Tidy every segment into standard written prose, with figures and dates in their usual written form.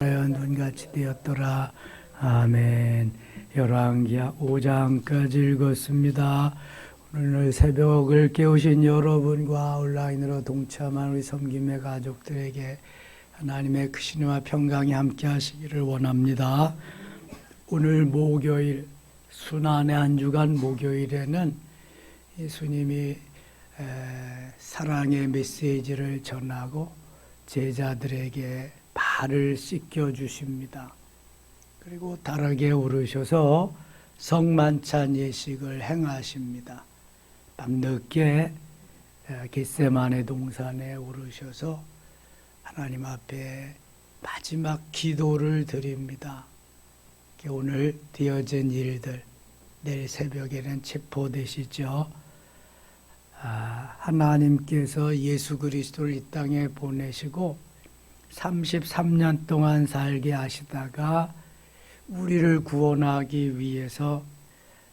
눈같이 되었더라. 아멘. 열왕기하 5장까지 읽었습니다. 오늘 새벽을 깨우신 여러분과 온라인으로 동참한 우리 섬김의 가족들에게 하나님의 크신과 평강이 함께 하시기를 원합니다. 오늘 목요일, 순환의 한 주간 목요일에는 예수님이 사랑의 메시지를 전하고 제자들에게 발을 씻겨 주십니다. 그리고 다락에 오르셔서 성만찬 예식을 행하십니다. 밤늦게 겟세마네 동산에 오르셔서 하나님 앞에 마지막 기도를 드립니다. 오늘 되어진 일들, 내일 새벽에는 체포되시죠. 하나님께서 예수 그리스도를 이 땅에 보내시고 33년 동안 살게 하시다가 우리를 구원하기 위해서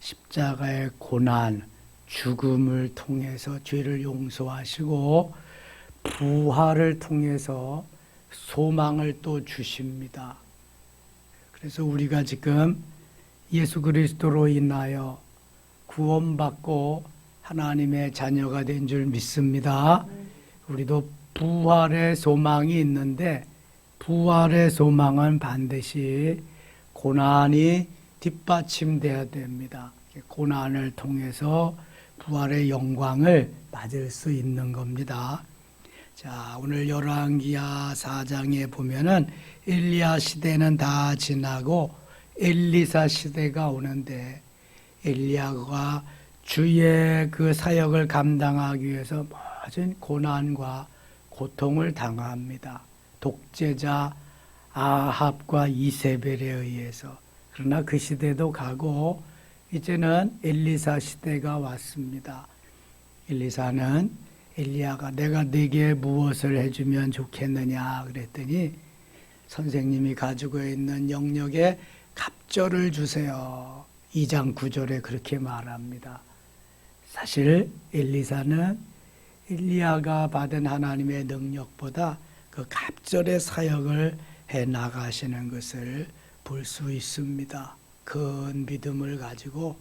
십자가의 고난, 죽음을 통해서 죄를 용서하시고 부활을 통해서 소망을 또 주십니다. 그래서 우리가 지금 예수 그리스도로 인하여 구원받고 하나님의 자녀가 된 줄 믿습니다. 우리도 부활의 소망이 있는데 부활의 소망은 반드시 고난이 뒷받침돼야 됩니다. 고난을 통해서 부활의 영광을 받을 수 있는 겁니다. 자, 오늘 열왕기하 4장에 보면은 엘리야 시대는 다 지나고 엘리사 시대가 오는데 엘리야가 주의 그 사역을 감당하기 위해서 모든 고난과 고통을 당합니다. 독재자 아합과 이세벨에 의해서. 그러나 그 시대도 가고 이제는 엘리사 시대가 왔습니다. 엘리사는 엘리야가 내가 네게 무엇을 해주면 좋겠느냐 그랬더니 선생님이 가지고 있는 영역에 갑절을 주세요. 2장 9절에 그렇게 말합니다. 사실 엘리사는 엘리야가 받은 하나님의 능력보다 그 갑절의 사역을 해 나가시는 것을 볼 수 있습니다. 큰 믿음을 가지고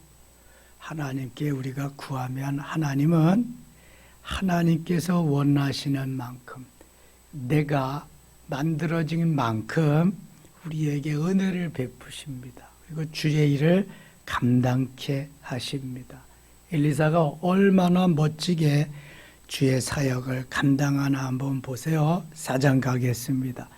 하나님께 우리가 구하면 하나님은 하나님께서 원하시는 만큼 내가 만들어진 만큼 우리에게 은혜를 베푸십니다. 그리고 주의 일을 감당케 하십니다. 엘리사가 얼마나 멋지게 주의 사역을 감당하나 한번 보세요. 4장 가겠습니다.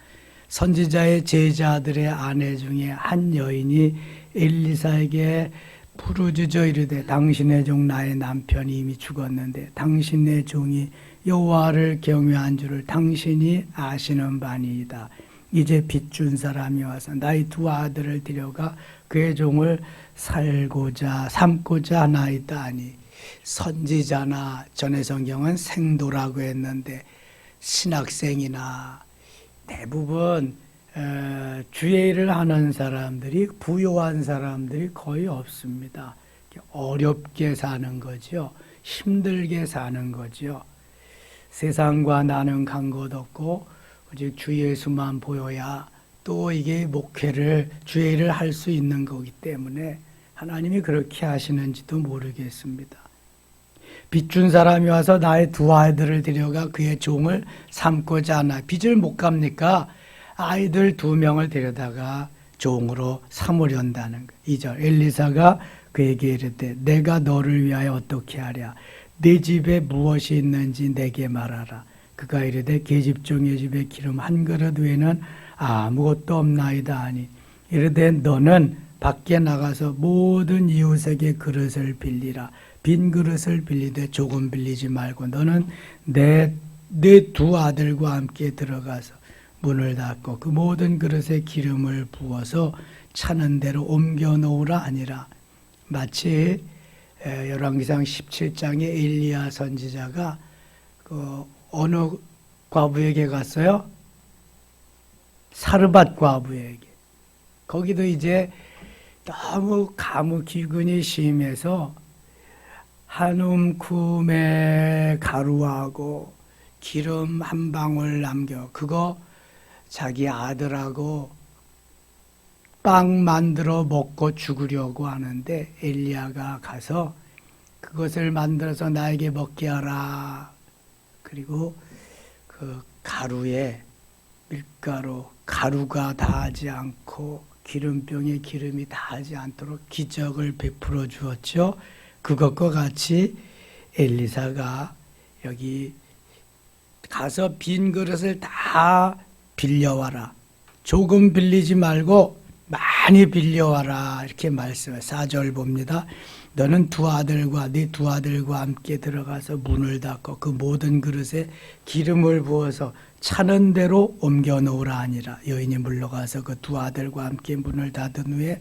선지자의 제자들의 아내 중에 한 여인이 엘리사에게 부르짖어 이르되 당신의 종 나의 남편이 이미 죽었는데 당신의 종이 여호와를 경외한 줄을 당신이 아시는 바니이다. 이제 빚준 사람이 와서 나의 두 아들을 데려가 그의 종을 삼고자 하나이다 하니 선지자나 전의 성경은 생도라고 했는데 신학생이나 대부분 주의 일을 하는 사람들이 부요한 사람들이 거의 없습니다. 어렵게 사는 거죠. 힘들게 사는 거죠. 세상과 나는 간 것 없고 오직 주 예수만 보여야 또 이게 목회를 주의 일을 할 수 있는 거기 때문에 하나님이 그렇게 하시는지도 모르겠습니다. 빚준 사람이 와서 나의 두 아이들을 데려가 그의 종을 삼고자 하나. 빚을 못 갚니까 아이들 2명을 데려다가 종으로 삼으련다는 거예요. 2절 엘리사가 그에게 이르되 내가 너를 위하여 어떻게 하랴. 네 집에 무엇이 있는지 내게 말하라. 그가 이르되 계집종의 집에 기름 한 그릇 외에는 아무것도 없나이다 하니 이르되 너는 밖에 나가서 모든 이웃에게 그릇을 빌리라. 빈 그릇을 빌리되 조금 빌리지 말고 너는 내 두 아들과 함께 들어가서 문을 닫고 그 모든 그릇에 기름을 부어서 차는 대로 옮겨 놓으라 아니라. 마치 열왕기상 17장에 엘리야 선지자가 그 어느 과부에게 갔어요? 사르밧 과부에게. 거기도 이제 너무 가뭄 기근이 심해서 한 움큼의 가루하고 기름 한 방울 남겨 그거 자기 아들하고 빵 만들어 먹고 죽으려고 하는데 엘리야가 가서 그것을 만들어서 나에게 먹게 하라. 그리고 그 가루에 밀가루, 가루가 닿지 않고 기름병에 기름이 닿지 않도록 기적을 베풀어 주었죠. 그것과 같이 엘리사가 여기 가서 빈 그릇을 다 빌려와라. 조금 빌리지 말고 많이 빌려와라. 이렇게 말씀을 4절 봅니다. 너는 네 두 아들과 함께 들어가서 문을 닫고 그 모든 그릇에 기름을 부어서 차는 대로 옮겨 놓으라 하니라. 여인이 물러가서 그 두 아들과 함께 문을 닫은 후에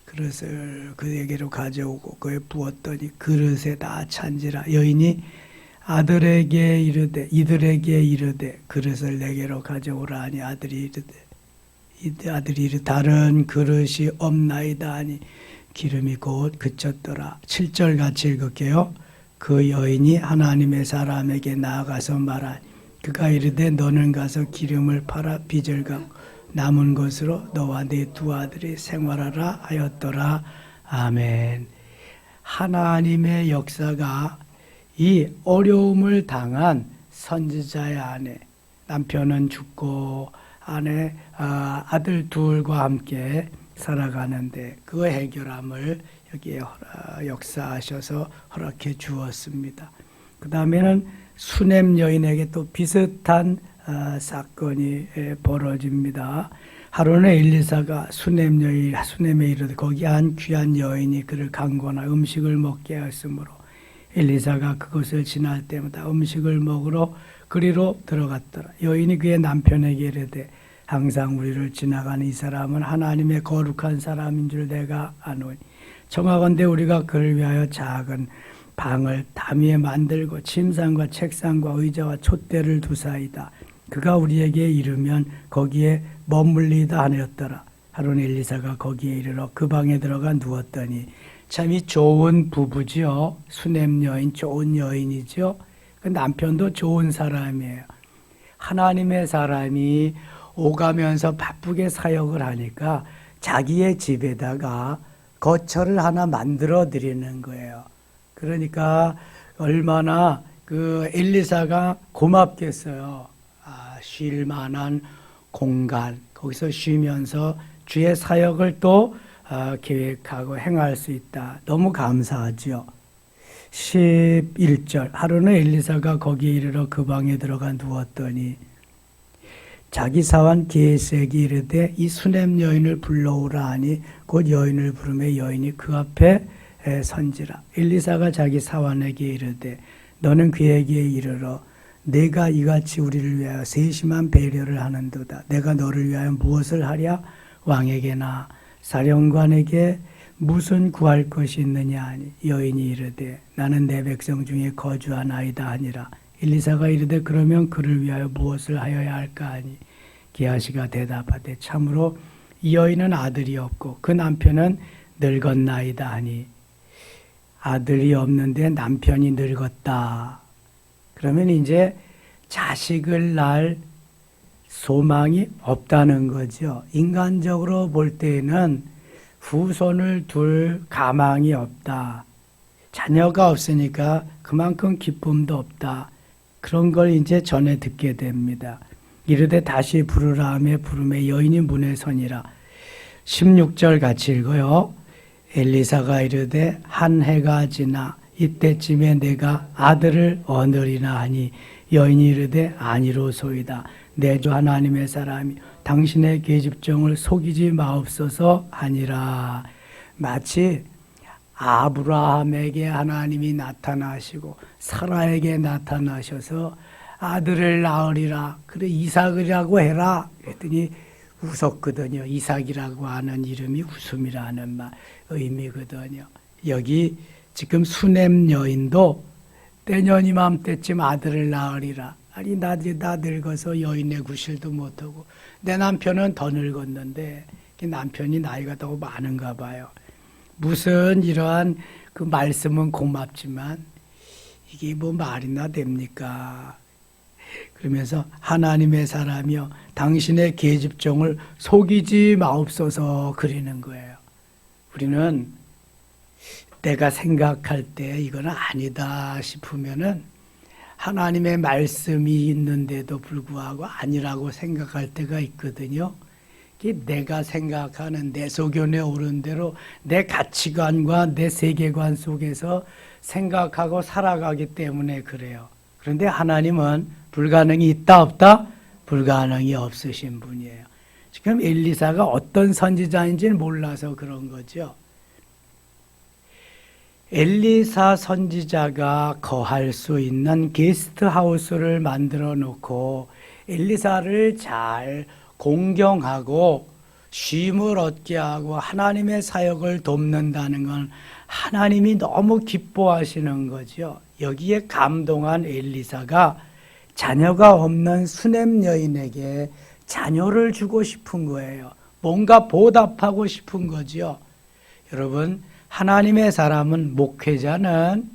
그릇을 그에게로 가져오고 그에 부었더니 그릇에 다 찬지라. 여인이 이들에게 이르되 그릇을 내게로 가져오라 하니 아들이 이르되 다른 그릇이 없나이다 하니 기름이 곧 그쳤더라. 7절 같이 읽을게요. 그 여인이 하나님의 사람에게 나아가서 말하니 그가 이르되 너는 가서 기름을 팔아 빚을 갚고 남은 것으로 너와 네 두 아들이 생활하라 하였더라. 아멘. 하나님의 역사가 이 어려움을 당한 선지자의 아내, 남편은 죽고 아들 둘과 함께 살아가는데 그 해결함을 여기에 역사하셔서 허락해 주었습니다. 그 다음에는 수넴 여인에게 또 비슷한 사건이 벌어집니다. 하루는 엘리사가 수넴에 이르되 거기 한 귀한 여인이 그를 강권하 음식을 먹게 하였으므로 엘리사가 그곳을 지날 때마다 음식을 먹으러 그리로 들어갔더라. 여인이 그의 남편에게 이르되 항상 우리를 지나가는 이 사람은 하나님의 거룩한 사람인 줄 내가 아노니 청하건대 우리가 그를 위하여 작은 방을 담위에 만들고 침상과 책상과 의자와 촛대를 두사이다. 그가 우리에게 이르면 거기에 머물리다 하였더라. 하루는 엘리사가 거기에 이르러 그 방에 들어가 누웠더니 참이 좋은 부부지요. 수넴 여인 좋은 여인이죠. 그 남편도 좋은 사람이에요. 하나님의 사람이 오가면서 바쁘게 사역을 하니까 자기의 집에다가 거처를 하나 만들어 드리는 거예요. 그러니까 얼마나 그 엘리사가 고맙겠어요. 쉴 만한 공간, 거기서 쉬면서 주의 사역을 또 계획하고 행할 수 있다. 너무 감사하죠. 11절 하루는 엘리사가 거기에 이르러 그 방에 들어가 누웠더니 자기 사환 게하시에게 이르되 이 수넴 여인을 불러오라 하니 곧 여인을 부르매 여인이 그 앞에 선지라. 엘리사가 자기 사환에게 이르되 너는 그에게 이르러 내가 이같이 우리를 위하여 세심한 배려를 하는도다. 내가 너를 위하여 무엇을 하랴? 왕에게나 사령관에게 무슨 구할 것이 있느냐 하니 여인이 이르되 나는 내 백성 중에 거주하나이다 하니라. 엘리사가 이르되 그러면 그를 위하여 무엇을 하여야 할까 하니 게하시가 대답하되 참으로 이 여인은 아들이 없고 그 남편은 늙었나이다 하니 아들이 없는데 남편이 늙었다. 그러면 이제 자식을 낳을 소망이 없다는 거죠. 인간적으로 볼 때에는 후손을 둘 가망이 없다. 자녀가 없으니까 그만큼 기쁨도 없다. 그런 걸 이제 전해 듣게 됩니다. 이르되 다시 부르라 하며 부르매 여인이 문에 서니라. 16절 같이 읽어요. 엘리사가 이르되 한 해가 지나 이때쯤에 내가 아들을 얻으리나 하니 여인이 이르되 아니로소이다. 내 주 하나님의 사람이 당신의 계집종을 속이지 마옵소서 하니라. 마치 아브라함에게 하나님이 나타나시고 사라에게 나타나셔서 아들을 낳으리라. 그래 이삭이라고 해라. 그랬더니 웃었거든요. 이삭이라고 하는 이름이 웃음이라는 의미거든요. 여기 지금 수넴 여인도 내년 이맘때쯤 아들을 낳으리라. 아니 나 늙어서 여인의 구실도 못하고 내 남편은 더 늙었는데 남편이 나이가 더 많은가 봐요. 무슨 이러한 그 말씀은 고맙지만 이게 뭐 말이나 됩니까? 그러면서 하나님의 사람이여 당신의 계집종을 속이지 마옵소서 그리는 거예요. 우리는 내가 생각할 때 이건 아니다 싶으면은 하나님의 말씀이 있는데도 불구하고 아니라고 생각할 때가 있거든요. 내가 생각하는 내 소견에 오른 대로 내 가치관과 내 세계관 속에서 생각하고 살아가기 때문에 그래요. 그런데 하나님은 불가능이 있다 없다? 불가능이 없으신 분이에요. 지금 엘리사가 어떤 선지자인지는 몰라서 그런 거죠. 엘리사 선지자가 거할 수 있는 게스트하우스를 만들어 놓고 엘리사를 잘 공경하고 쉼을 얻게 하고 하나님의 사역을 돕는다는 건 하나님이 너무 기뻐하시는 거죠. 여기에 감동한 엘리사가 자녀가 없는 수넴 여인에게 자녀를 주고 싶은 거예요. 뭔가 보답하고 싶은 거죠. 여러분, 하나님의 사람은, 목회자는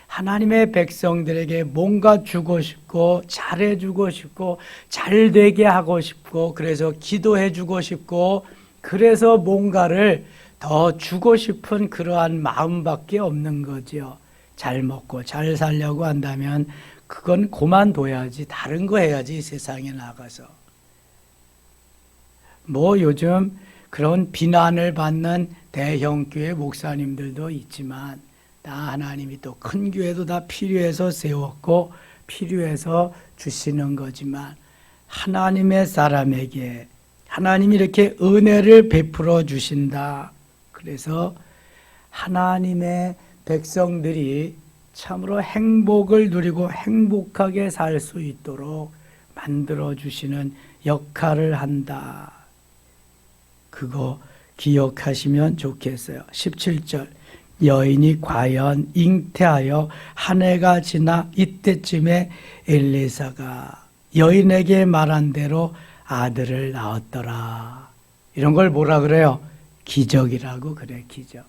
하나님의 백성들에게 뭔가 주고 싶고 잘해주고 싶고 잘되게 하고 싶고 그래서 기도해주고 싶고 그래서 뭔가를 더 주고 싶은 그러한 마음밖에 없는 거죠. 잘 먹고 잘 살려고 한다면 그건 그만둬야지, 다른 거 해야지, 세상에 나가서. 뭐 요즘 그런 비난을 받는 대형 교회 목사님들도 있지만 다 하나님이 또 큰 교회도 다 필요해서 세웠고 필요해서 주시는 거지만 하나님의 사람에게 하나님이 이렇게 은혜를 베풀어 주신다. 그래서 하나님의 백성들이 참으로 행복을 누리고 행복하게 살 수 있도록 만들어 주시는 역할을 한다. 그거 기억하시면 좋겠어요. 17절 여인이 과연 잉태하여 한 해가 지나 이때쯤에 엘리사가 여인에게 말한 대로 아들을 낳았더라. 이런 걸 뭐라 그래요? 기적이라고 그래, 기적.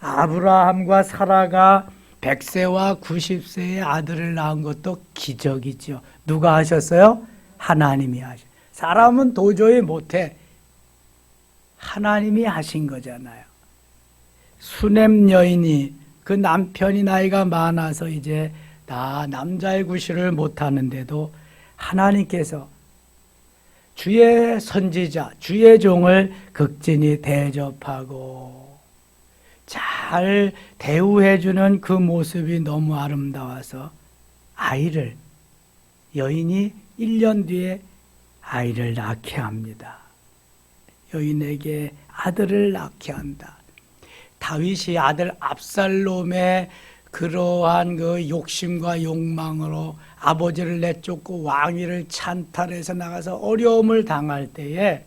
아브라함과 사라가 100세와 90세의 아들을 낳은 것도 기적이죠. 누가 하셨어요? 하나님이 하셨어요. 사람은 도저히 못해. 하나님이 하신 거잖아요. 수넴 여인이 그 남편이 나이가 많아서 이제 다 남자의 구실을 못하는데도 하나님께서 주의 선지자, 주의 종을 극진히 대접하고 잘 대우해주는 그 모습이 너무 아름다워서 아이를, 여인이 1년 뒤에 아이를 낳게 합니다. 여인에게 아들을 낳게 한다. 다윗이 아들 압살롬의 그러한 그 욕심과 욕망으로 아버지를 내쫓고 왕위를 찬탈해서 나가서 어려움을 당할 때에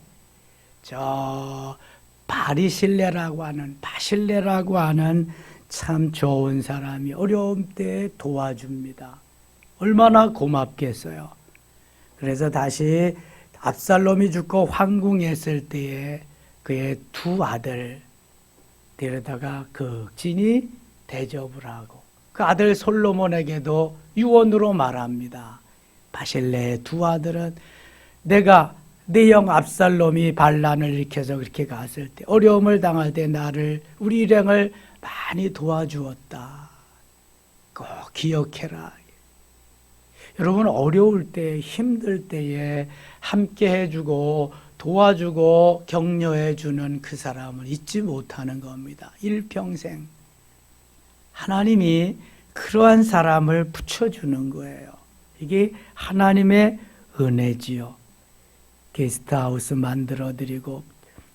저 바리실레라고 하는 참 좋은 사람이 어려움 때에 도와줍니다. 얼마나 고맙겠어요. 그래서 다시 압살롬이 죽고 황궁했을 때에 그의 두 아들 데려다가 극진히 대접을 하고 그 아들 솔로몬에게도 유언으로 말합니다. 바실레의 두 아들은 내가 네 형 압살롬이 반란을 일으켜서 그렇게 갔을 때 어려움을 당할 때 나를 우리 일행을 많이 도와주었다. 꼭 기억해라. 여러분 어려울 때 힘들 때에 함께 해주고 도와주고 격려해주는 그 사람을 잊지 못하는 겁니다. 일평생 하나님이 그러한 사람을 붙여주는 거예요. 이게 하나님의 은혜지요. 게스트하우스 만들어드리고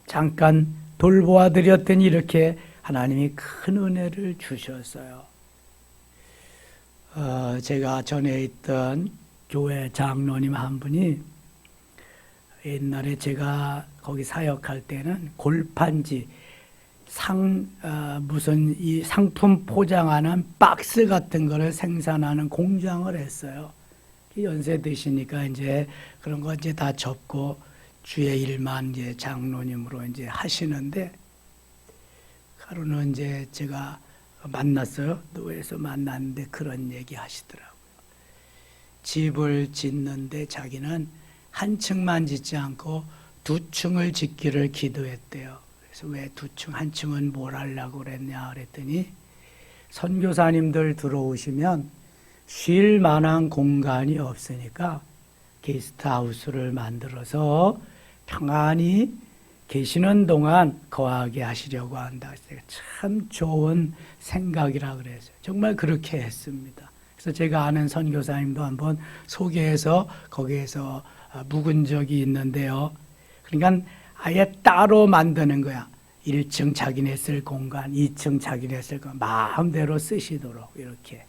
잠깐 돌보아드렸더니 이렇게 하나님이 큰 은혜를 주셨어요. 제가 전에 있던 교회 장로님 한 분이 옛날에 제가 거기 사역할 때는 골판지 무슨 이 상품 포장하는 박스 같은 거를 생산하는 공장을 했어요. 연세 드시니까 이제 그런 거 이제 다 접고 주의 일만 이제 장로님으로 이제 하시는데 하루는 이제 제가 만났어요. 노회에서 만났는데 그런 얘기 하시더라고요. 집을 짓는데 자기는 한 층만 짓지 않고 두 층을 짓기를 기도했대요. 그래서 왜 두 층, 한 층은 뭘 하려고 그랬냐 그랬더니 선교사님들 들어오시면 쉴 만한 공간이 없으니까 게스트하우스를 만들어서 평안히 계시는 동안 거하게 하시려고 한다. 참 좋은 생각이라 그랬어요. 정말 그렇게 했습니다. 그래서 제가 아는 선교사님도 한번 소개해서 거기에서 묵은 적이 있는데요. 그러니까 아예 따로 만드는 거야. 1층 자기네 쓸 공간, 2층 자기네 쓸 공간, 마음대로 쓰시도록 이렇게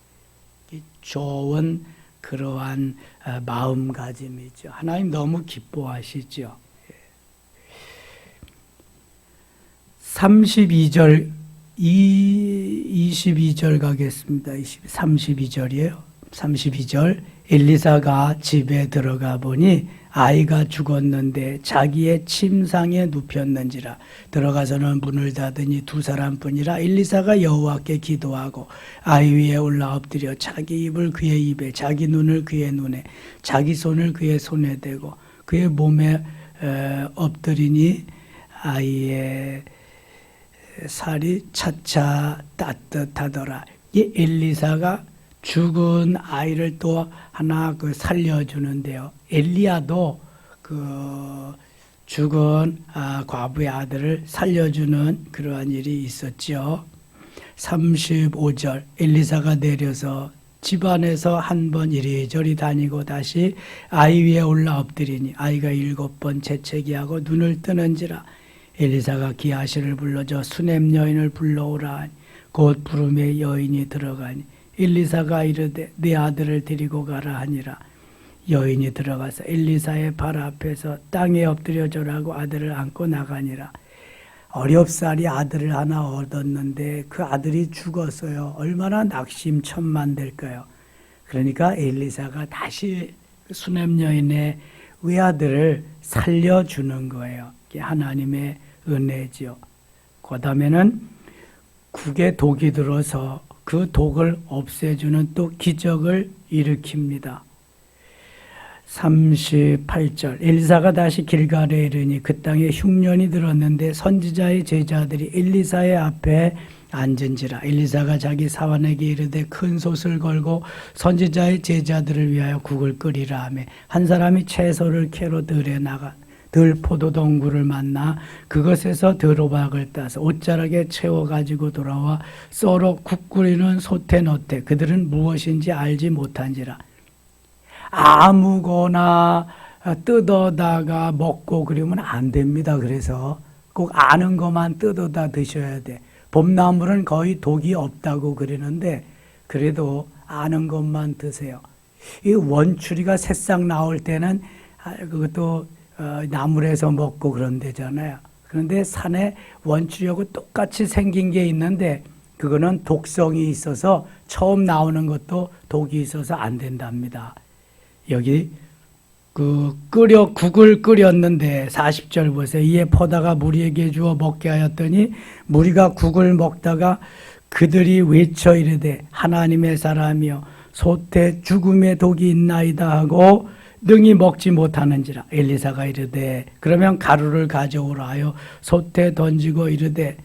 좋은 그러한 마음가짐이죠. 하나님 너무 기뻐하시죠. 32절, 22절 가겠습니다. 32절이에요. 32절. 엘리사가 집에 들어가 보니 아이가 죽었는데 자기의 침상에 눕혔는지라. 들어가서는 문을 닫으니 두 사람뿐이라. 엘리사가 여호와께 기도하고 아이 위에 올라 엎드려 자기 입을 그의 입에, 자기 눈을 그의 눈에, 자기 손을 그의 손에 대고 그의 몸에 엎드리니 아이의 살이 차차 따뜻하더라. 이 엘리사가 죽은 아이를 또 하나 살려주는데요. 엘리야도 그 죽은 과부의 아들을 살려주는 그러한 일이 있었죠. 35절. 엘리사가 내려서 집안에서 한 번 이리저리 다니고 다시 아이 위에 올라 엎드리니 아이가 7번 재채기하고 눈을 뜨는지라. 엘리사가 기하시를 불러줘 수넴 여인을 불러오라 하니 곧 부름에 여인이 들어가니 엘리사가 이르되 네 아들을 데리고 가라 하니라. 여인이 들어가서 엘리사의 발 앞에서 땅에 엎드려 절하고 아들을 안고 나가니라. 어렵사리 아들을 하나 얻었는데 그 아들이 죽었어요. 얼마나 낙심천만될까요. 그러니까 엘리사가 다시 수넴 여인의 외아들을 살려주는 거예요. 하나님의 은혜죠. 그 다음에는 국에 독이 들어서 그 독을 없애주는 또 기적을 일으킵니다. 38절. 엘리사가 다시 길갈에 이르니 그 땅에 흉년이 들었는데 선지자의 제자들이 엘리사의 앞에 앉은지라. 엘리사가 자기 사환에게 이르되 큰 솥을 걸고 선지자의 제자들을 위하여 국을 끓이라 하며 한 사람이 채소를 캐러 들에 나가 들 포도동굴을 만나 그것에서 들호박을 따서 옷자락에 채워가지고 돌아와 썰어 국 끓이는 솥에 넣되 그들은 무엇인지 알지 못한지라. 아무거나 뜯어다가 먹고 그러면 안 됩니다. 그래서 꼭 아는 것만 뜯어다 드셔야 돼. 봄나물은 거의 독이 없다고 그러는데 그래도 아는 것만 드세요. 이 원추리가 새싹 나올 때는 그것도 나물에서 먹고 그런 데잖아요. 그런데 산에 원추리하고 똑같이 생긴 게 있는데 그거는 독성이 있어서 처음 나오는 것도 독이 있어서 안 된답니다. 여기 국을 끓였는데 40절 보세요. 이에 포다가 무리에게 주어 먹게 하였더니 무리가 국을 먹다가 그들이 외쳐 이르되 하나님의 사람이여 솥에 죽음의 독이 있나이다 하고 능히 먹지 못하는지라. 엘리사가 이르되 그러면 가루를 가져오라 하여 솥에 던지고 이르되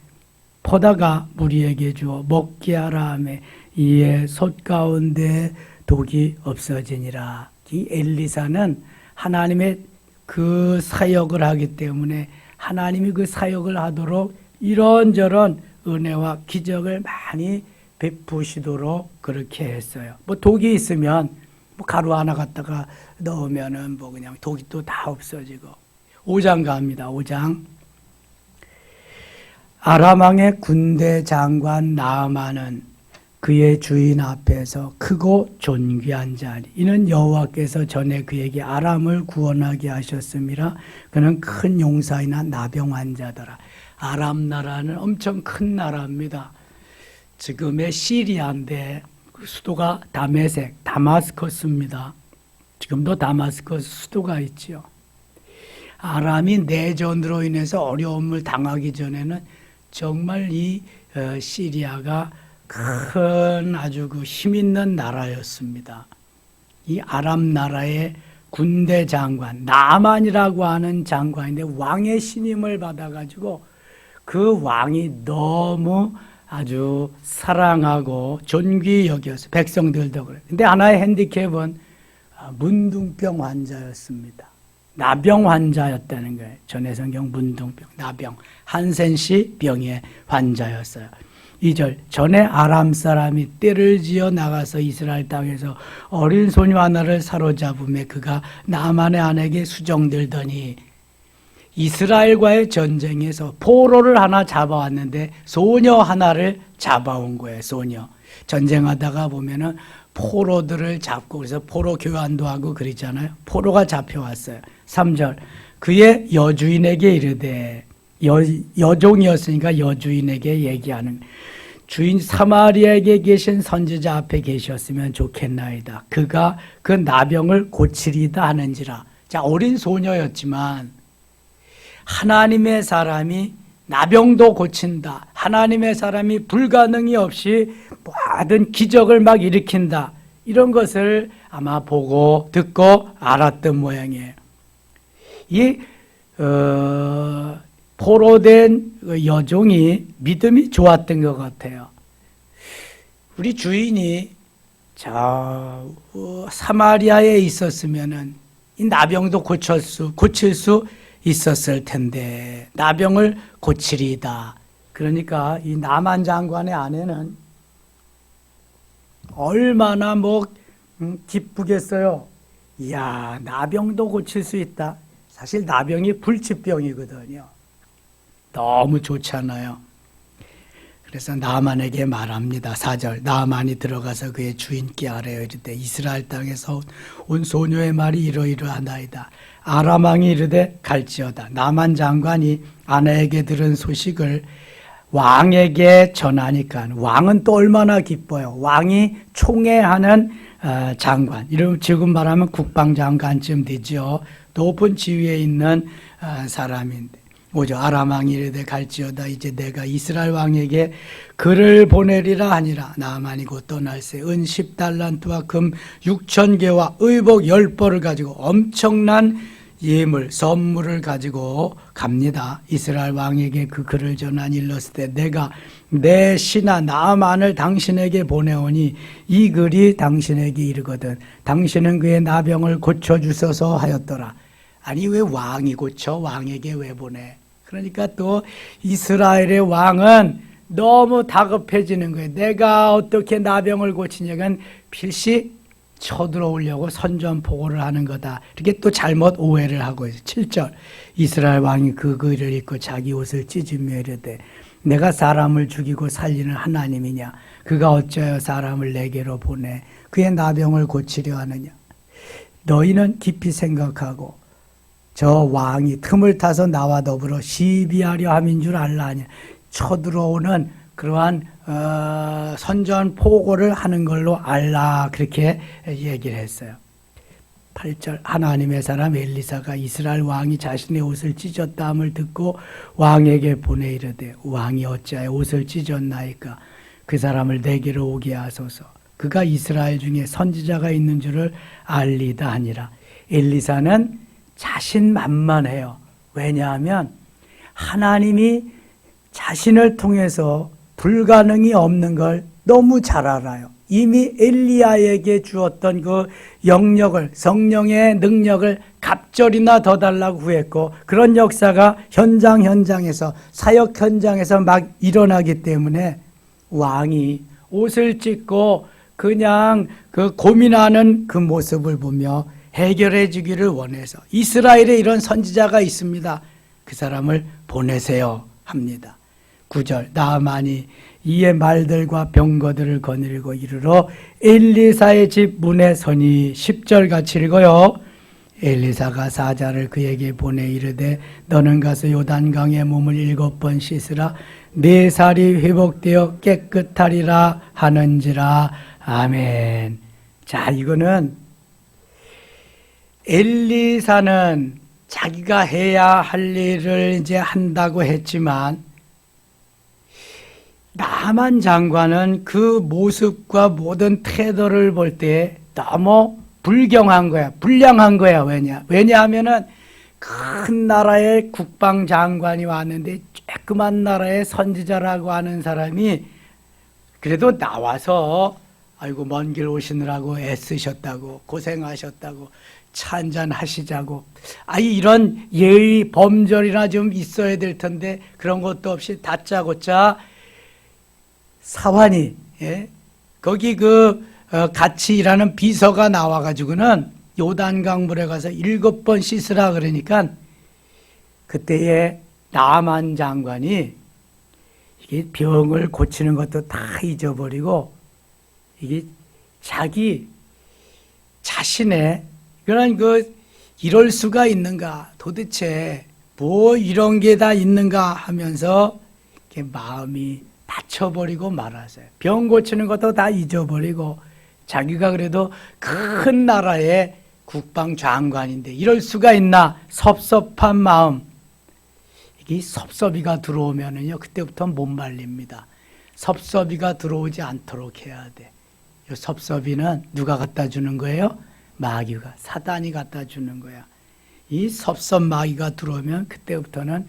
포다가 무리에게 주어 먹게 하라 하며 이에 솥 가운데 독이 없어지니라. 이 엘리사는 하나님의 그 사역을 하기 때문에 하나님이 그 사역을 하도록 이런저런 은혜와 기적을 많이 베푸시도록 그렇게 했어요. 뭐 독이 있으면 뭐 가루 하나 갖다가 넣으면은 뭐 그냥 독이 또 다 없어지고. 5장 갑니다. 5장. 아람 왕의 군대 장관 나아만은 그의 주인 앞에서 크고 존귀한 자니 이는 여호와께서 전에 그에게 아람을 구원하게 하셨음이라. 그는 큰 용사이나 나병 자더라. 아람 나라는 엄청 큰 나라입니다. 지금의 시리아인데 수도가 다메섹, 다마스커스입니다. 지금도 다마스커스 수도가 있죠. 아람이 내전으로 인해서 어려움을 당하기 전에는 정말 이 시리아가 큰 아주 그 힘 있는 나라였습니다. 이 아람 나라의 군대 장관, 나만이라고 하는 장관인데 왕의 신임을 받아가지고 그 왕이 너무 아주 사랑하고 존귀 여겨서 백성들도 그래. 근데 하나의 핸디캡은 문둥병 환자였습니다. 나병 환자였다는 거예요. 전해성경 문둥병, 나병, 한센시 병의 환자였어요. 2절, 전에 아람 사람이 떼를 지어 나가서 이스라엘 땅에서 어린 소녀 하나를 사로잡음에 그가 나만의 아내에게 수정들더니 이스라엘과의 전쟁에서 포로를 하나 잡아왔는데 소녀 하나를 잡아온 거예요. 소녀. 전쟁하다가 보면은 포로들을 잡고 그래서 포로 교환도 하고 그러잖아요. 포로가 잡혀왔어요. 3절, 그의 여주인에게 이르되, 여종이었으니까 여주인에게 얘기하는, 주인 사마리아에게 계신 선지자 앞에 계셨으면 좋겠나이다. 그가 그 나병을 고치리다 하는지라. 자, 어린 소녀였지만 하나님의 사람이 나병도 고친다. 하나님의 사람이 불가능이 없이 모든 기적을 막 일으킨다. 이런 것을 아마 보고 듣고 알았던 모양이에요. 이 포로된 여종이 믿음이 좋았던 것 같아요. 우리 주인이 사마리아에 있었으면은 이 나병도 고칠 수 있었을 텐데 나병을 고치리이다. 그러니까 이 나만 장관의 아내는 얼마나 기쁘겠어요. 이야, 나병도 고칠 수 있다. 사실 나병이 불치병이거든요. 너무 좋잖아요. 그래서 나만에게 말합니다. 4절, 나만이 들어가서 그의 주인께 아뢰어 이르되 이스라엘 땅에서 온 소녀의 말이 이러이러하나이다. 아람 왕이 이르되 갈지어다. 나만 장관이 아내에게 들은 소식을 왕에게 전하니까 왕은 또 얼마나 기뻐요. 왕이 총애하는 장관, 이런 지금 말하면 국방장관쯤 되죠. 높은 지위에 있는 사람인데 5절, 아람 왕이 이르되 갈지어다. 이제 내가 이스라엘 왕에게 글을 보내리라 하니라. 나만이 곧 떠날새 은 10달란트와 금 6,000개와 의복 10벌을 가지고 엄청난 예물, 선물을 가지고 갑니다. 이스라엘 왕에게 그 글을 전한 일렀을 때 내가 내 신하 나만을 당신에게 보내오니 이 글이 당신에게 이르거든 당신은 그의 나병을 고쳐주소서 하였더라. 아니 왜 왕이 고쳐? 왕에게 왜 보내? 그러니까 또 이스라엘의 왕은 너무 다급해지는 거예요. 내가 어떻게 나병을 고치냐면 필시 쳐들어오려고 선전포고를 하는 거다. 이렇게 또 잘못 오해를 하고 있어요. 7절, 이스라엘 왕이 그 글을 읽고 자기 옷을 찢으며 이르되 내가 사람을 죽이고 살리는 하나님이냐? 그가 어찌하여 사람을 내게로 보내 그의 나병을 고치려 하느냐? 너희는 깊이 생각하고 저 왕이 틈을 타서 나와 더불어 시비하려 함인 줄 알라냐? 쳐들어오는 그러한 선전포고를 하는 걸로 알라. 그렇게 얘기를 했어요. 8절, 하나님의 사람 엘리사가 이스라엘 왕이 자신의 옷을 찢었다함을 듣고 왕에게 보내 이르되 왕이 어찌하여 옷을 찢었나이까? 그 사람을 내게로 오게 하소서. 그가 이스라엘 중에 선지자가 있는 줄을 알리다 하니라. 엘리사는 자신만만해요. 왜냐하면 하나님이 자신을 통해서 불가능이 없는 걸 너무 잘 알아요. 이미 엘리야에게 주었던 그 영역을, 성령의 능력을 갑절이나 더 달라고 구했고 그런 역사가 현장에서 사역 현장에서 막 일어나기 때문에 왕이 옷을 찢고 그냥 그 고민하는 그 모습을 보며 해결해 주기를 원해서 이스라엘에 이런 선지자가 있습니다. 그 사람을 보내세요 합니다. 9절, 나만이 이에 말들과 병거들을 거느리고 이르러 엘리사의 집 문에 서니 10절 같이 읽어요. 엘리사가 사자를 그에게 보내 이르되 너는 가서 요단강에 몸을 7번 씻으라 네 살이 회복되어 깨끗하리라 하는지라. 아멘. 자, 이거는 엘리사는 자기가 해야 할 일을 이제 한다고 했지만 나만 장관은 그 모습과 모든 태도를 볼 때 너무 불경한 거야. 불량한 거야. 왜냐하면은 큰 나라의 국방장관이 왔는데 조그만 나라의 선지자라고 하는 사람이 그래도 나와서 아이고 먼 길 오시느라고 애쓰셨다고 고생하셨다고 차 한잔 하시자고 이런 예의 범절이나 좀 있어야 될 텐데 그런 것도 없이 다짜고짜 사환이 거기 같이 일하는 비서가 나와가지고는 요단강 물에 가서 7번 씻으라 그러니까 그때의 나만 장관이 이게 병을 고치는 것도 다 잊어버리고 이게 자기 자신의 그런 이럴 수가 있는가 도대체 뭐 이런 게 다 있는가 하면서 이렇게 마음이 다쳐버리고 말았어요. 병 고치는 것도 다 잊어버리고 자기가 그래도 큰 나라의 국방장관인데 이럴 수가 있나 섭섭한 마음. 이게 섭섭이가 들어오면은요 그때부터 못 말립니다. 섭섭이가 들어오지 않도록 해야 돼. 이 섭섭이는 누가 갖다 주는 거예요? 마귀가 사단이 갖다 주는 거야. 이 섭섭 마귀가 들어오면 그때부터는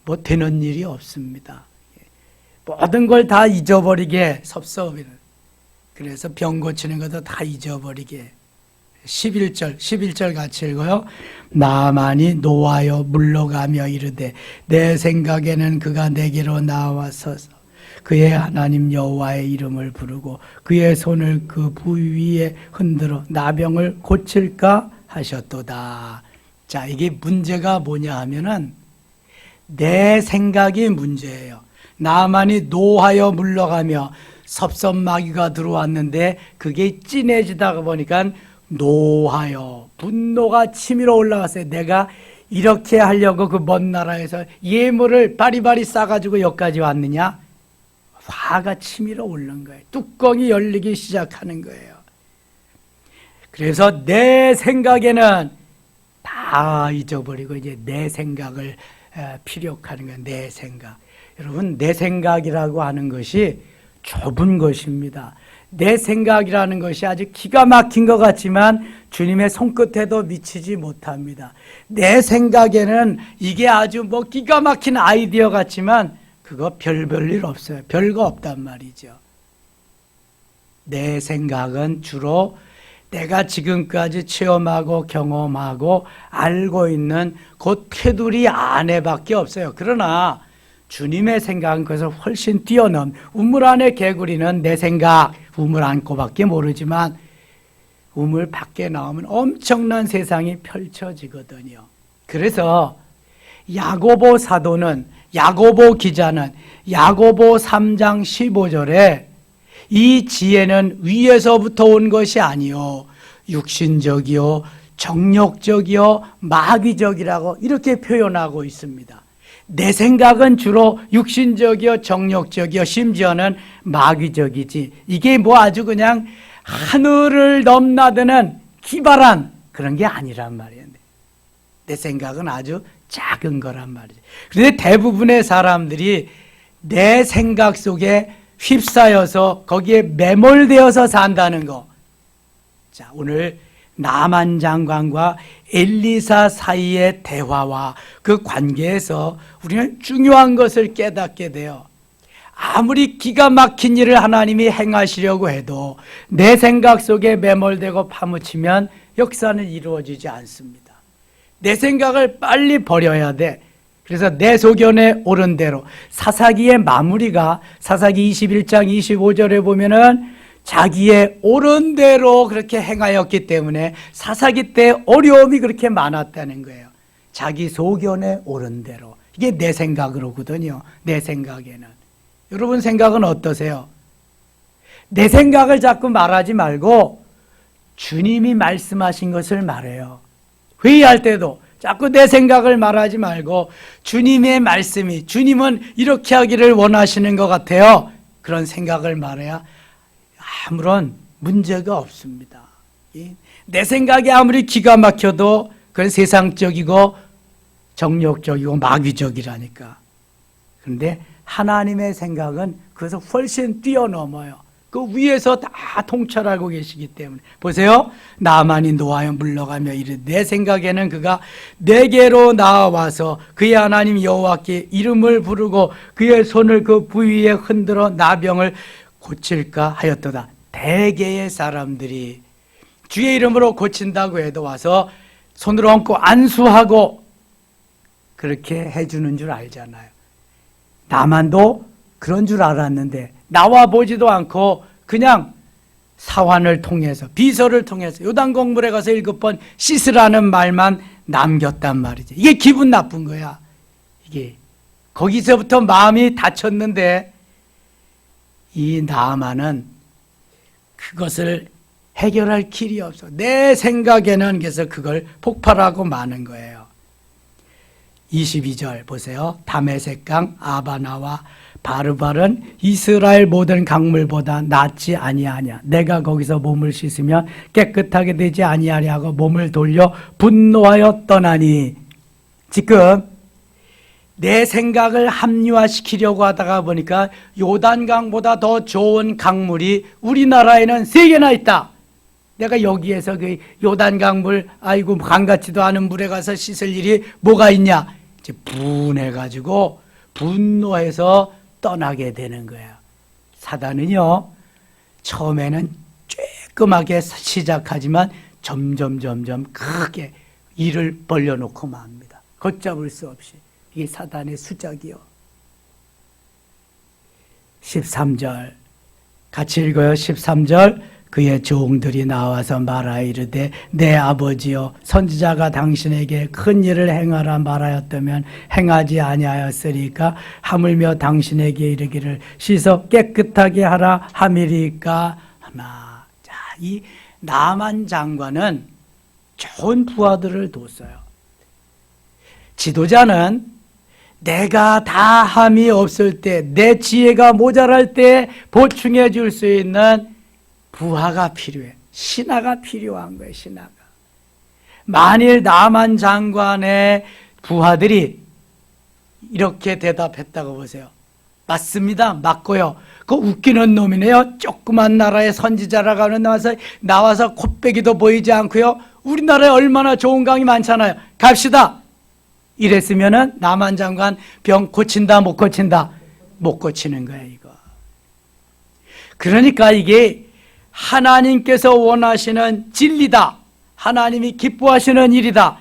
뭐 되는 일이 없습니다. 모든 걸 다 잊어버리게 섭섭이는. 그래서 병 고치는 것도 다 잊어버리게. 11절 같이 읽어요. 나만이 노하여 물러가며 이르되 내 생각에는 그가 내게로 나와서서 그의 하나님 여호와의 이름을 부르고 그의 손을 그 부위에 흔들어 나병을 고칠까 하셨도다. 자, 이게 문제가 뭐냐 하면은 내 생각이 문제예요. 나만이 노하여 물러가며 섭섭마귀가 들어왔는데 그게 진해지다가 보니까 노하여 분노가 치밀어 올라왔어요. 내가 이렇게 하려고 그 먼 나라에서 예물을 바리바리 싸가지고 여기까지 왔느냐? 화가 치밀어 오른 거예요. 뚜껑이 열리기 시작하는 거예요. 그래서 내 생각에는 다 잊어버리고 이제 내 생각을 피력하는 거예요. 내 생각. 여러분, 내 생각이라고 하는 것이 좁은 것입니다. 내 생각이라는 것이 아주 기가 막힌 것 같지만 주님의 손끝에도 미치지 못합니다. 내 생각에는 이게 아주 뭐 기가 막힌 아이디어 같지만 그거 별일 없어요. 별거 없단 말이죠. 내 생각은 주로 내가 지금까지 체험하고 경험하고 알고 있는 그 테두리 안에밖에 없어요. 그러나 주님의 생각은 그것을 훨씬 뛰어넘 우물 안의 개구리는 내 생각 우물 안고밖에 모르지만 우물 밖에 나오면 엄청난 세상이 펼쳐지거든요. 그래서 야고보 사도는 야고보 기자는 야고보 3장 15절에 이 지혜는 위에서부터 온 것이 아니요 육신적이요 정욕적이요 마귀적이라고 이렇게 표현하고 있습니다. 내 생각은 주로 육신적이요 정욕적이요 심지어는 마귀적이지 이게 뭐 아주 그냥 하늘을 넘나드는 기발한 그런 게 아니란 말이에요. 내 생각은 아주 작은 거란 말이죠. 그런데 대부분의 사람들이 내 생각 속에 휩싸여서 거기에 매몰되어서 산다는 거. 자, 오늘 나만 장관과 엘리사 사이의 대화와 그 관계에서 우리는 중요한 것을 깨닫게 돼요. 아무리 기가 막힌 일을 하나님이 행하시려고 해도 내 생각 속에 매몰되고 파묻히면 역사는 이루어지지 않습니다. 내 생각을 빨리 버려야 돼. 그래서 내 소견에 옳은 대로 사사기의 마무리가 사사기 21장 25절에 보면은 자기의 옳은 대로 그렇게 행하였기 때문에 사사기 때 어려움이 그렇게 많았다는 거예요. 자기 소견에 옳은 대로. 이게 내 생각으로거든요. 내 생각에는. 여러분 생각은 어떠세요? 내 생각을 자꾸 말하지 말고 주님이 말씀하신 것을 말해요. 회의할 때도 자꾸 내 생각을 말하지 말고 주님의 말씀이 주님은 이렇게 하기를 원하시는 것 같아요. 그런 생각을 말해야 아무런 문제가 없습니다. 내 생각이 아무리 기가 막혀도 그건 세상적이고 정욕적이고 마귀적이라니까. 그런데 하나님의 생각은 그것을 훨씬 뛰어넘어요. 그 위에서 다 통찰하고 계시기 때문에 보세요. 나만이 노하여 물러가며 이르되 내 생각에는 그가 내게로 나와서 그의 하나님 여호와께 이름을 부르고 그의 손을 그 부위에 흔들어 나병을 고칠까 하였도다. 대개의 사람들이 주의 이름으로 고친다고 해도 와서 손을 얹고 안수하고 그렇게 해주는 줄 알잖아요. 나만도 그런 줄 알았는데 나와 보지도 않고 그냥 사환을 통해서 비서를 통해서 요단강물에 가서 7번 씻으라는 말만 남겼단 말이죠. 이게 기분 나쁜 거야. 이게 거기서부터 마음이 다쳤는데 이 나아만은 그것을 해결할 길이 없어. 내 생각에는 그래서 그걸 폭발하고 마는 거예요. 22절 보세요. 다메섹강 아바나와 바르발은 이스라엘 모든 강물보다 낫지 아니하냐. 내가 거기서 몸을 씻으면 깨끗하게 되지 아니하냐 하고 몸을 돌려 분노하여 떠나니. 지금 내 생각을 합리화시키려고 하다가 보니까 요단강보다 더 좋은 강물이 우리나라에는 3개나 있다. 내가 여기에서 그 요단강물 아이고 강 같지도 않은 물에 가서 씻을 일이 뭐가 있냐. 이제 분해가지고 분노해서 떠나게 되는 거예요. 사단은요 처음에는 쬐끔하게 시작하지만 점점 크게 일을 벌려놓고 맙니다. 걷잡을 수 없이. 이게 사단의 수작이요. 13절 같이 읽어요. 13절 그의 종들이 나와서 말하여 이르되 내 아버지여 선지자가 당신에게 큰 일을 행하라 말하였다면 행하지 아니하였으리까 하물며 당신에게 이르기를 씻어 깨끗하게 하라 함이리까 하나. 자, 이 나만 장관은 좋은 부하들을 뒀어요. 지도자는 내가 다 함이 없을 때 내 지혜가 모자랄 때 보충해 줄 수 있는 부하가 필요해. 신하가 필요한 거예요. 신하가. 만일 나만 장관의 부하들이 이렇게 대답했다고 보세요. 맞습니다. 맞고요. 그 웃기는 놈이네요. 조그만 나라의 선지자라고 하는 나와서 콧배기도 보이지 않고요. 우리나라에 얼마나 좋은 강이 많잖아요. 갑시다. 이랬으면은 나만 장관 병 고친다 못 고친다? 못 고치는 거예요. 이거. 그러니까 이게 하나님께서 원하시는 진리다. 하나님이 기뻐하시는 일이다.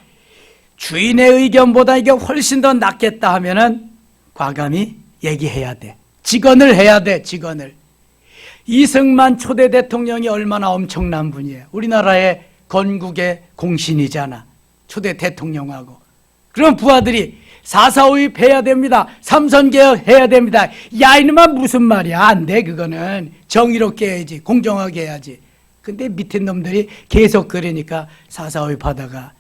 주인의 의견보다 이게 훨씬 더 낫겠다 하면은 과감히 얘기해야 돼. 직언을 해야 돼. 직언을. 이승만 초대 대통령이 얼마나 엄청난 분이에요. 우리나라의 건국의 공신이잖아. 초대 대통령하고. 그럼 부하들이 4.4.5입 해야 됩니다. 삼선개혁 해야 됩니다. 야 이놈아 무슨 말이야. 안 돼. 그거는 정의롭게 해야지. 공정하게 해야지. 근데 밑에 놈들이 계속 그러니까 4.4.5입 하다가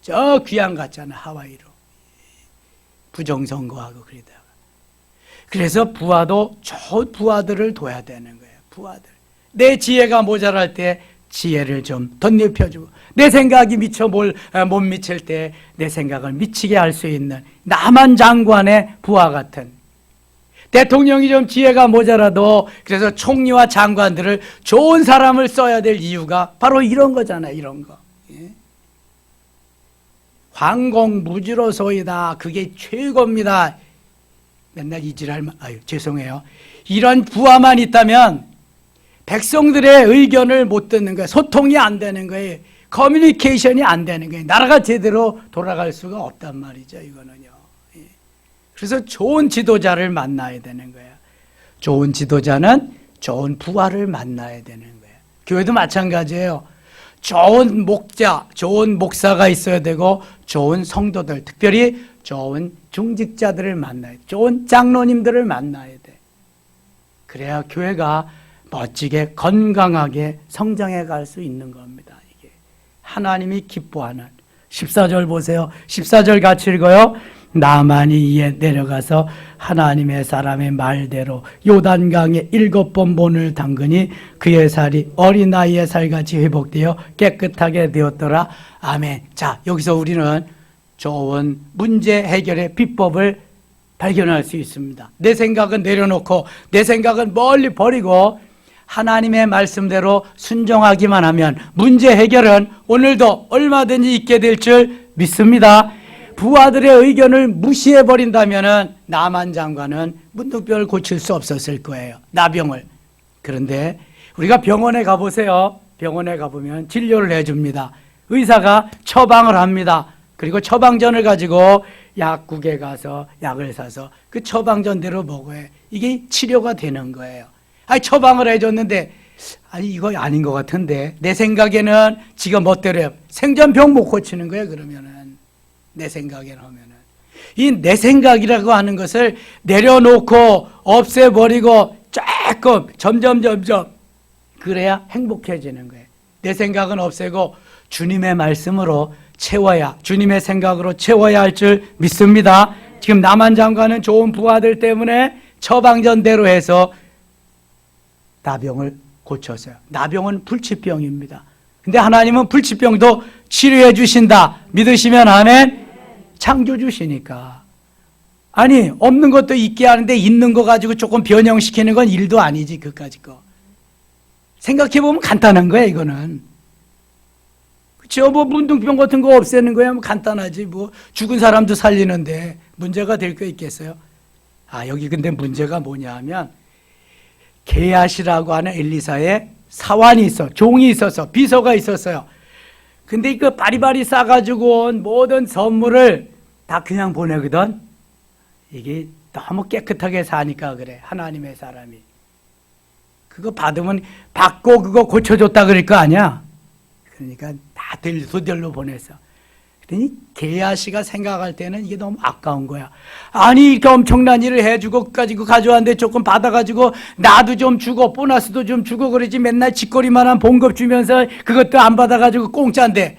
저 귀양 갔잖아. 하와이로. 부정선거하고 그러다가. 그래서 부하도 좋은 부하들을 둬야 되는 거예요. 부하들. 내 지혜가 모자랄 때 지혜를 좀 덧입혀주고 내 생각이 못 미칠 때 내 생각을 미치게 할 수 있는 남한 장관의 부하 같은 대통령이 좀 지혜가 모자라도 그래서 총리와 장관들을 좋은 사람을 써야 될 이유가 바로 이런 거잖아요. 이런 거. 예? 황공무지로소이다. 그게 최고입니다. 맨날 이지랄만 죄송해요. 이런 부하만 있다면 백성들의 의견을 못 듣는 거예요. 소통이 안 되는 거예요. 커뮤니케이션이 안 되는 거예요. 나라가 제대로 돌아갈 수가 없단 말이죠. 이거는요. 그래서 좋은 지도자를 만나야 되는 거예요. 좋은 지도자는 좋은 부하를 만나야 되는 거예요. 교회도 마찬가지예요. 좋은 목자, 좋은 목사가 있어야 되고 좋은 성도들, 특별히 좋은 중직자들을 만나야 돼. 좋은 장로님들을 만나야 돼. 그래야 교회가 멋지게 건강하게 성장해 갈 수 있는 겁니다. 이게 하나님이 기뻐하는 14절 보세요. 14절 같이 읽어요. 나만이 이에 내려가서 하나님의 사람의 말대로 요단강에 7번 본을 담그니 그의 살이 어린아이의 살같이 회복되어 깨끗하게 되었더라. 아멘. 자, 여기서 우리는 좋은 문제 해결의 비법을 발견할 수 있습니다. 내 생각은 내려놓고 내 생각은 멀리 버리고 하나님의 말씀대로 순종하기만 하면 문제 해결은 오늘도 얼마든지 있게 될 줄 믿습니다. 부하들의 의견을 무시해버린다면 나만 장관은 문둥병을 고칠 수 없었을 거예요. 나병을. 그런데 우리가 병원에 가보세요. 병원에 가보면 진료를 해줍니다. 의사가 처방을 합니다. 그리고 처방전을 가지고 약국에 가서 약을 사서 그 처방전대로 먹어야 이게 치료가 되는 거예요. 아니 처방을 해줬는데 아니 이거 아닌 것 같은데 내 생각에는 지가 멋대로 생전병 못 고치는 거예요. 그러면은 내 생각에는 하면은 이 내 생각이라고 하는 것을 내려놓고 없애버리고 조금 점점 그래야 행복해지는 거예요. 내 생각은 없애고 주님의 말씀으로 채워야, 주님의 생각으로 채워야 할 줄 믿습니다. 지금 남한 장관은 좋은 부하들 때문에 처방전대로 해서 나병을 고쳤어요. 나병은 불치병입니다. 근데 하나님은 불치병도 치료해 주신다. 믿으시면 아멘. 창조주시니까. 아니 없는 것도 있게 하는데 있는 거 가지고 조금 변형시키는 건 일도 아니지. 그까짓 거. 생각해보면 간단한 거야 이거는. 그렇죠? 뭐 문둥병 같은 거 없애는 거야 뭐 간단하지. 뭐 죽은 사람도 살리는데 문제가 될 거 있겠어요? 아 여기 근데 문제가 뭐냐 하면 게하시라고 하는 엘리사의 사환이 있어. 종이 있었어. 비서가 있었어요. 근데 이거 바리바리 싸가지고 온 모든 선물을 다 그냥 보내거든. 이게 너무 깨끗하게 사니까 그래. 하나님의 사람이. 그거 받으면 받고 그거 고쳐줬다 그럴 거 아니야. 그러니까 다 도들로 보냈어. 그랬더니 게하시가 생각할 때는 이게 너무 아까운 거야. 아니 이렇게 엄청난 일을 해주고 그까짓 거 가져왔는데 조금 받아가지고 나도 좀 주고 보너스도 좀 주고 그러지 맨날 짓거리만한 봉급 주면서 그것도 안 받아가지고 공짜인데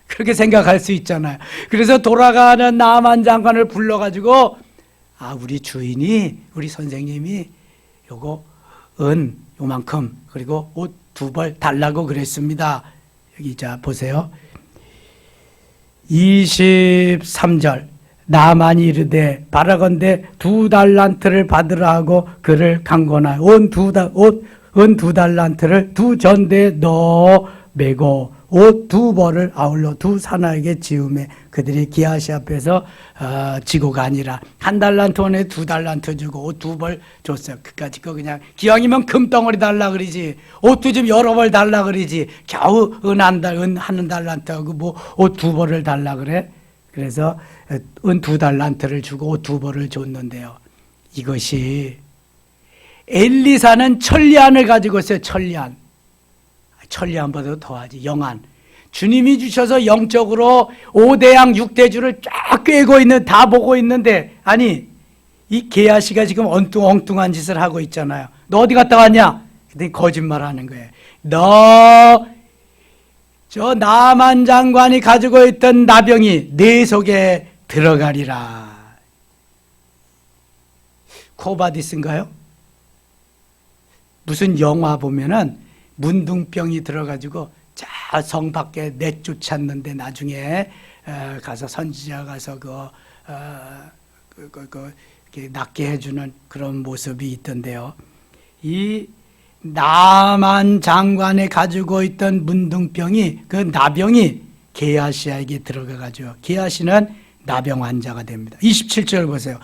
그렇게 생각할 수 있잖아요. 그래서 돌아가는 나만 장관을 불러가지고 아 우리 주인이 우리 선생님이 요거 은 요만큼 그리고 옷 2벌 달라고 그랬습니다. 여기 자 보세요. 23절 나만이 이르되 바라건대 2달란트를 받으라 하고 그를 강권하여 온 2달란트를 2전대에 넣어 메고 옷 2벌을 아울러 2사나에게 지우매 그들이 게하시 앞에서 지고 가니라. 1달란트 원에 2달란트 주고 옷 2벌 줬어요. 그까짓 거 그냥 기왕이면 금덩어리 달라 그러지 옷도 좀 여러 벌 달라 그러지 겨우 은 한 달란트하고 뭐 옷 2벌을 달라 그래. 그래서 은 2달란트를 주고 옷 2벌을 줬는데요. 이것이 엘리사는 천리안을 가지고 있어요. 천리안보다도 더하지. 영안. 주님이 주셔서 영적으로 5대양 6대주를 쫙 꿰고 있는 다 보고 있는데 아니 이 게하시가 지금 엉뚱한 짓을 하고 있잖아요. 너 어디 갔다 왔냐? 근데 거짓말하는 거예요. 너 저 나만 장관이 가지고 있던 나병이 내 속에 들어가리라. 코바디스인가요? 무슨 영화 보면은 문둥병이 들어가지고 자 성 밖에 내쫓았는데 나중에 가서 선지자 가서 낫게 해주는 그런 모습이 있던데요. 이 나만 장관에 가지고 있던 문둥병이 그 나병이 게하시에게 들어가가지고 게하시는 나병 환자가 됩니다. 27절 보세요.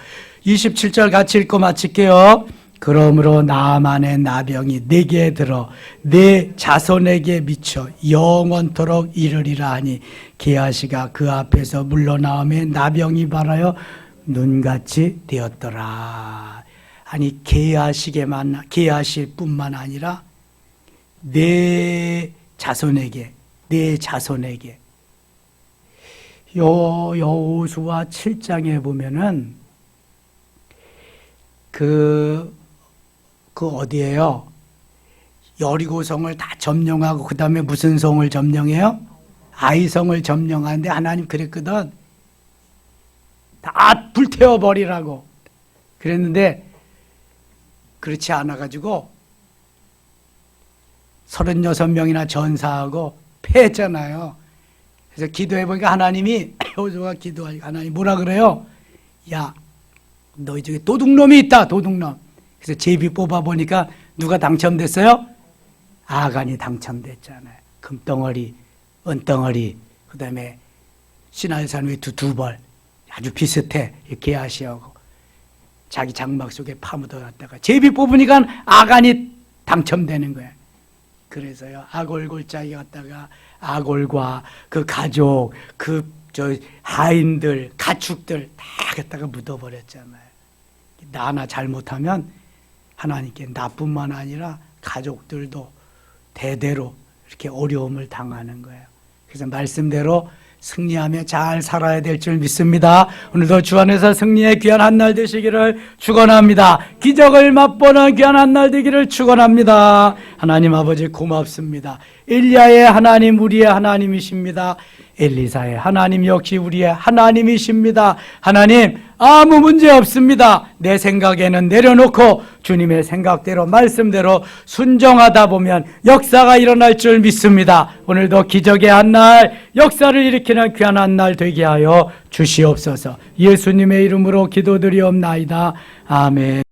27절 같이 읽고 마칠게요. 그러므로 나만의 나병이 내게 들어 내 자손에게 미쳐 영원토록 이르리라 하니 게하시가 그 앞에서 물러나오매 나병이 발하여 눈같이 되었더라. 아니 게하시뿐만 아니라 내 자손에게 여호수아 7장에 보면은 그 어디에요? 여리고성을 다 점령하고 그 다음에 무슨 성을 점령해요? 아이성을 점령하는데 하나님 그랬거든. 다 불태워버리라고 그랬는데 그렇지 않아가지고 36명이나 전사하고 패했잖아요. 그래서 기도해보니까 하나님이 여호수아가 기도하니까 하나님 뭐라 그래요? 야 너희 중에 도둑놈이 있다. 도둑놈. 그래서 제비 뽑아보니까 누가 당첨됐어요? 아간이 당첨됐잖아요. 금덩어리, 은덩어리, 그 다음에 시날산 외투 2벌, 아주 비슷해. 이렇게 아시하고 자기 장막 속에 파묻어놨다가 제비 뽑으니까 아간이 당첨되는 거야. 그래서요, 아골골짜기 갔다가 아골과 그 가족, 하인들, 가축들 다 갖다가 묻어버렸잖아요. 나 하나 잘못하면 하나님께 나뿐만 아니라 가족들도 대대로 이렇게 어려움을 당하는 거예요. 그래서 말씀대로 승리하며 잘 살아야 될 줄 믿습니다. 오늘도 주 안에서 승리의 귀한 한 날 되시기를 축원합니다. 기적을 맛보는 귀한 한 날 되기를 축원합니다. 하나님 아버지 고맙습니다. 엘리야의 하나님 우리의 하나님이십니다. 엘리사의 하나님 역시 우리의 하나님이십니다. 하나님 아무 문제 없습니다. 내 생각에는 내려놓고 주님의 생각대로 말씀대로 순종하다 보면 역사가 일어날 줄 믿습니다. 오늘도 기적의 한 날, 역사를 일으키는 귀한 한 날 되게 하여 주시옵소서. 예수님의 이름으로 기도드리옵나이다. 아멘.